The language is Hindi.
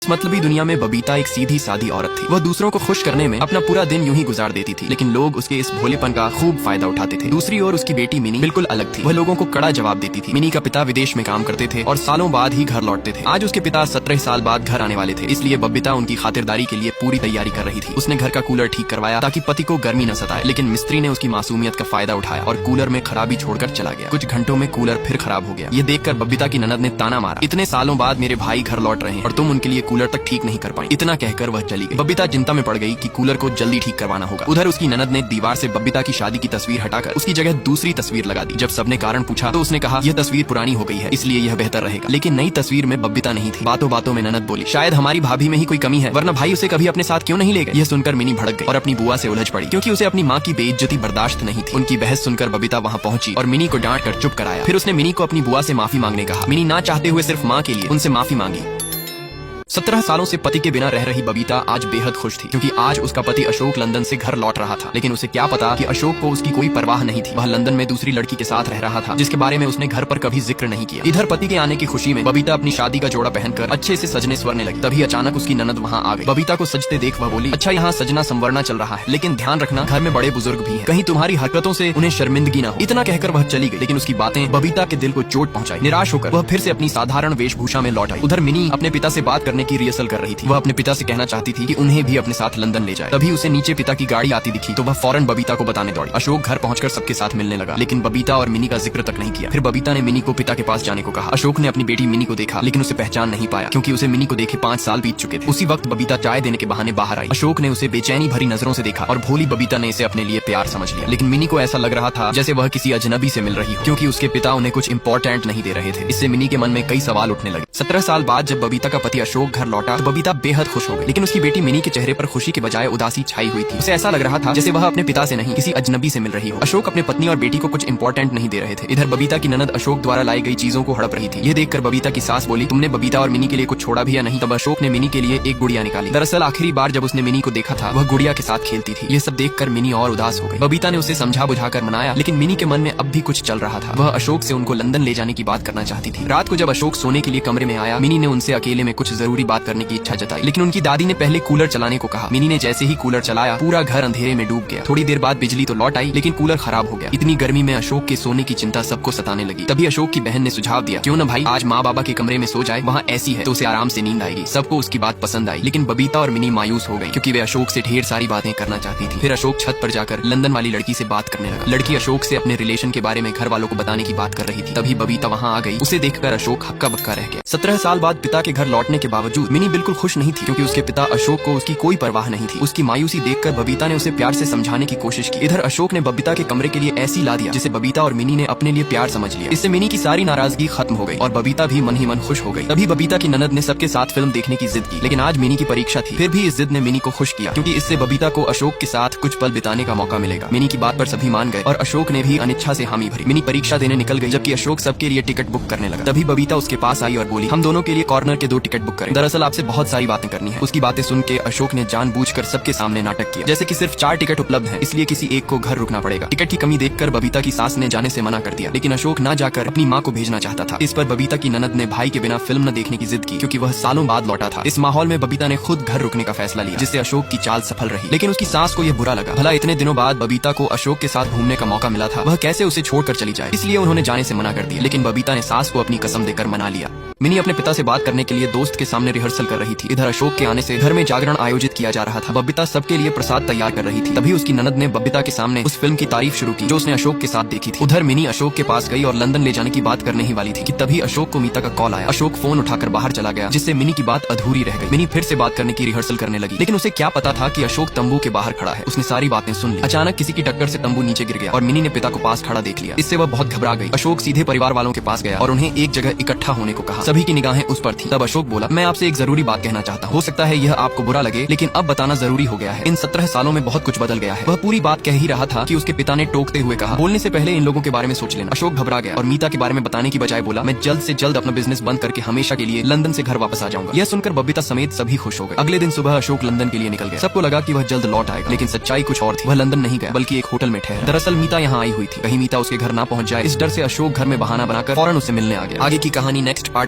इस मतलबी दुनिया में बबीता एक सीधी सादी औरत थी। वह दूसरों को खुश करने में अपना पूरा दिन यूं ही गुजार देती थी, लेकिन लोग उसके इस भोलेपन का खूब फायदा उठाते थे। दूसरी ओर उसकी बेटी मिनी बिल्कुल अलग थी। वह लोगों को कड़ा जवाब देती थी। मिनी का पिता विदेश में काम करते थे और सालों बाद ही घर लौटते थे। आज उसके पिता 17 साल बाद घर आने वाले थे, इसलिए बबीता उनकी खातिरदारी के लिए पूरी तैयारी कर रही थी। उसने घर का कूलर ठीक करवाया ताकि पति को गर्मी न सताए, लेकिन मिस्त्री ने उसकी मासूमियत का फायदा उठाया और कूलर में खराबी छोड़कर चला गया। कुछ घंटों में कूलर फिर खराब हो गया। ये देखकर बबीता की ननद ने ताना मारा, इतने सालों बाद मेरे भाई घर लौट रहे हैं और तुम उनके लिए कूलर तक ठीक नहीं कर पाई। इतना कहकर वह चली गई। बबीता चिंता में पड़ गई कि कूलर को जल्दी ठीक करवाना होगा। उधर उसकी ननद ने दीवार से बबीता की शादी की तस्वीर हटाकर उसकी जगह दूसरी तस्वीर लगा दी। जब सबने कारण पूछा तो उसने कहा, यह तस्वीर पुरानी हो गई है, इसलिए यह बेहतर रहेगा। लेकिन नई तस्वीर में बबीता नहीं थी। बातों बातों में ननद बोली, शायद हमारी भाभी में ही कोई कमी है, वरना भाई उसे कभी अपने साथ क्यों नहीं ले गए। यह सुनकर मिनी भड़क गई और अपनी बुआ से उलझ पड़ी, क्योंकि उसे अपनी माँ की बेइज्जती बर्दाश्त नहीं थी। उनकी बहस सुनकर बबीता वहाँ पहुंची और मिनी को डांट कर चुप कराया। फिर उसने मिनी को अपनी बुआ से माफी मांगने कहा। मिनी ना चाहते हुए सिर्फ माँ के लिए उनसे माफी मांगी। 17 सालों से पति के बिना रह रही बबीता आज बेहद खुश थी, क्योंकि आज उसका पति अशोक लंदन से घर लौट रहा था। लेकिन उसे क्या पता कि अशोक को उसकी कोई परवाह नहीं थी। वह लंदन में दूसरी लड़की के साथ रह रहा था, जिसके बारे में उसने घर पर कभी जिक्र नहीं किया। इधर पति के आने की खुशी में बबीता अपनी शादी का जोड़ा पहनकर अच्छे से सजने स्वरने लगी। तभी अचानक उसकी ननद वहाँ आ गई। बबीता को सजते देख वह बोली, अच्छा यहाँ सजना संवरना चल रहा है, लेकिन ध्यान रखना घर में बड़े बुजुर्ग भी हैं, कहीं तुम्हारी हरकतों से उन्हें शर्मिंदगी न हो। इतना कहकर वह चली गई, लेकिन उसकी बातें बबीता के दिल को चोट पहुंचाई। निराश होकर वह फिर से अपनी साधारण वेशभूषा में लौट आई। उधर मिनी अपने पिता से बात करने की रिहर्सल कर रही थी। वह अपने पिता से कहना चाहती थी कि उन्हें भी अपने साथ लंदन ले जाए। तभी उसे नीचे पिता की गाड़ी आती दिखी तो वह फौरन बबीता को बताने दौड़ी। अशोक घर पहुंचकर सबके साथ मिलने लगा, लेकिन बबीता और मिनी का जिक्र तक नहीं किया। फिर बबीता ने मिनी को पिता के पास जाने को कहा। अशोक ने अपनी बेटी मिनी को देखा, लेकिन उसे पहचान नहीं पाया, क्योंकि उसे मिनी को देखे 5 साल बीत चुके थे। उसी वक्त बबीता चाय देने के बहाने बाहर आई। अशोक ने उसे बेचैनी भरी नजरों से देखा और भोली बबीता ने इसे अपने लिए प्यार समझ लिया। लेकिन मिनी को ऐसा लग रहा था जैसे वह किसी अजनबी से मिल रही हो, क्योंकि उसके पिता उन्हें कुछ इंपॉर्टेंट नहीं दे रहे थे। इससे मिनी के मन में कई सवाल उठने लगे। 17 साल बाद जब बबीता का पति अशोक घर लौटा तो बबीता बेहद खुश हो गई, लेकिन उसकी बेटी मिनी के चेहरे पर खुशी के बजाय उदासी छाई हुई थी। उसे ऐसा लग रहा था जैसे वह अपने पिता से नहीं किसी अजनबी से मिल रही हो। अशोक अपने पत्नी और बेटी को कुछ इंपॉर्टेंट नहीं दे रहे थे। इधर बबीता की ननद अशोक द्वारा लाई गई चीजों को हड़प रही थी। ये देखकर बबीता की सास बोली, तुमने बबीता और मिनी के लिए कुछ छोड़ा भी या नहीं। तब अशोक ने मिनी के लिए एक गुड़िया निकाली। दरअसल आखिरी बार जब उसने मिनी को देखा था वह गुड़िया के साथ खेलती थी। ये सब देखकर मिनी और उदास हो गई। बबीता ने उसे समझा बुझाकर मनाया, लेकिन मिनी के मन में अब भी कुछ चल रहा था। वह अशोक से उनको लंदन ले जाने की बात करना चाहती थी। रात को जब अशोक सोने के लिए कमरे में आया, मिनी ने उनसे अकेले में कुछ जरूरी बात करने की इच्छा जताई, लेकिन उनकी दादी ने पहले कूलर चलाने को कहा। मिनी ने जैसे ही कूलर चलाया पूरा घर अंधेरे में डूब गया। थोड़ी देर बाद बिजली तो लौट आई, लेकिन कूलर खराब हो गया। इतनी गर्मी में अशोक के सोने की चिंता सबको सताने लगी। तभी अशोक की बहन ने सुझाव दिया, क्यों न भाई आज माँ बाबा के कमरे में सो जाए, वहाँ ऐसी है तो उसे आराम से नींद आएगी। सबको उसकी बात पसंद आई, लेकिन बबीता और मिनी मायूस हो गई, क्योंकि वे अशोक से ढेर सारी बातें करना चाहती थी। फिर अशोक छत पर जाकर लंदन वाली लड़की से बात करने लगा। लड़की अशोक से अपने रिलेशन के बारे में घर वालों को बताने की बात कर रही थी। तभी बबीता वहाँ आ गई। उसे देखकर अशोक हक्का बक्का रह गया। 17 साल बाद पिता के घर लौटने के बावजूद मिनी बिल्कुल खुश नहीं थी, क्योंकि उसके पिता अशोक को उसकी कोई परवाह नहीं थी। उसकी मायूसी देखकर बबीता ने उसे प्यार से समझाने की कोशिश की। इधर अशोक ने बबीता के कमरे के लिए ऐसी ला दिया जिसे बबीता और मिनी ने अपने लिए प्यार समझ लिया। इससे मिनी की सारी नाराजगी खत्म हो गई और बबीता भी मन ही मन खुश हो गई। तभी बबीता की ननद ने सबके साथ फिल्म देखने की जिद की, लेकिन आज मिनी की परीक्षा थी। फिर भी इस जिद ने मिनी को खुश किया, क्योंकि इससे बबीता को अशोक के साथ कुछ पल बिताने का मौका मिलेगा। मिनी की बात पर सभी मान गए और अशोक ने भी अनिच्छा से हामी भरी। मिनी परीक्षा देने निकल गई, जबकि अशोक सबके लिए टिकट बुक करने लगा। तभी बबीता उसके पास आई और बोली, हम दोनों के लिए कॉर्नर के 2 टिकट बुक करें। दरअसल आपसे बहुत सारी बातें करनी है। उसकी बातें सुन के अशोक ने जानबूझकर सबके सामने नाटक किया, जैसे कि सिर्फ 4 टिकट उपलब्ध हैं, इसलिए किसी एक को घर रुकना पड़ेगा। टिकट की कमी देखकर बबीता की सास ने जाने से मना कर दिया, लेकिन अशोक ना जाकर अपनी माँ को भेजना चाहता था। इस पर बबीता की ननद ने भाई के बिना फिल्म न देखने की जिद की, क्योंकि वह सालों बाद लौटा था। इस माहौल में बबीता ने खुद घर रुकने का फैसला लिया, जिससे अशोक की चाल सफल रही। लेकिन उसकी सास को यह बुरा लगा। भला इतने दिनों बाद बबीता को अशोक के साथ घूमने का मौका मिला था, वह कैसे उसे छोड़कर चली जाए। इसलिए उन्होंने जाने से मना कर दिया, लेकिन बबीता ने सास को अपनी कसम देकर मना लिया। मिनी अपने पिता से बात करने के लिए दोस्त के सामने रिहर्सल कर रही थी। इधर अशोक के आने से घर में जागरण आयोजित किया जा रहा था। बबीता सबके लिए प्रसाद तैयार कर रही थी। तभी उसकी ननद ने बबीता के सामने उस फिल्म की तारीफ शुरू की जो उसने अशोक के साथ देखी थी। उधर मिनी अशोक के पास गई और लंदन ले जाने की बात करने ही वाली थी कि तभी अशोक को मीता का कॉल आया। अशोक फोन उठाकर बाहर चला गया, जिससे मिनी की बात अधूरी रह गई। मिनी फिर से बात करने की रिहर्सल करने लगी, लेकिन उसे क्या पता था कि अशोक तंबू के बाहर खड़ा है। उसने सारी बातें सुन ली। अचानक किसी की टक्कर से तंबू नीचे गिर गया और मिनी ने पिता को पास खड़ा देख लिया। इससे वह बहुत घबरा गई। अशोक सीधे परिवार वालों के पास गया और उन्हें एक जगह इकट्ठा होने को कहा। सभी की निगाहें उस पर थी। तब अशोक बोला, मैं आपसे एक जरूरी बात कहना चाहता हूँ। हो सकता है यह आपको बुरा लगे, लेकिन अब बताना जरूरी हो गया है। इन 17 सालों में बहुत कुछ बदल गया है। वह पूरी बात कह ही रहा था कि उसके पिता ने टोकते हुए कहा, बोलने से पहले इन लोगों के बारे में सोच लेना। अशोक घबरा गया और मीता के बारे में बताने की बजाय बोला, मैं जल्द से जल्द अपना बिजनेस बंद करके हमेशा के लिए लंदन से घर वापस आ जाऊंगा। यह सुनकर बबीता समेत सभी खुश हो गए। अगले दिन सुबह अशोक लंदन के लिए निकल गया। सबको लगा कि वह जल्द लौट आएगा, लेकिन सच्चाई कुछ और थी। वह लंदन नहीं गया, बल्कि एक होटल में ठहरा। दरअसल मीता यहाँ आई हुई थी। कहीं मीता उसके घर ना पहुंच जाए, इस डर से अशोक घर में बहाना बनाकर फौरन उससे मिलने आ गया। आगे की कहानी नेक्स्ट पार्ट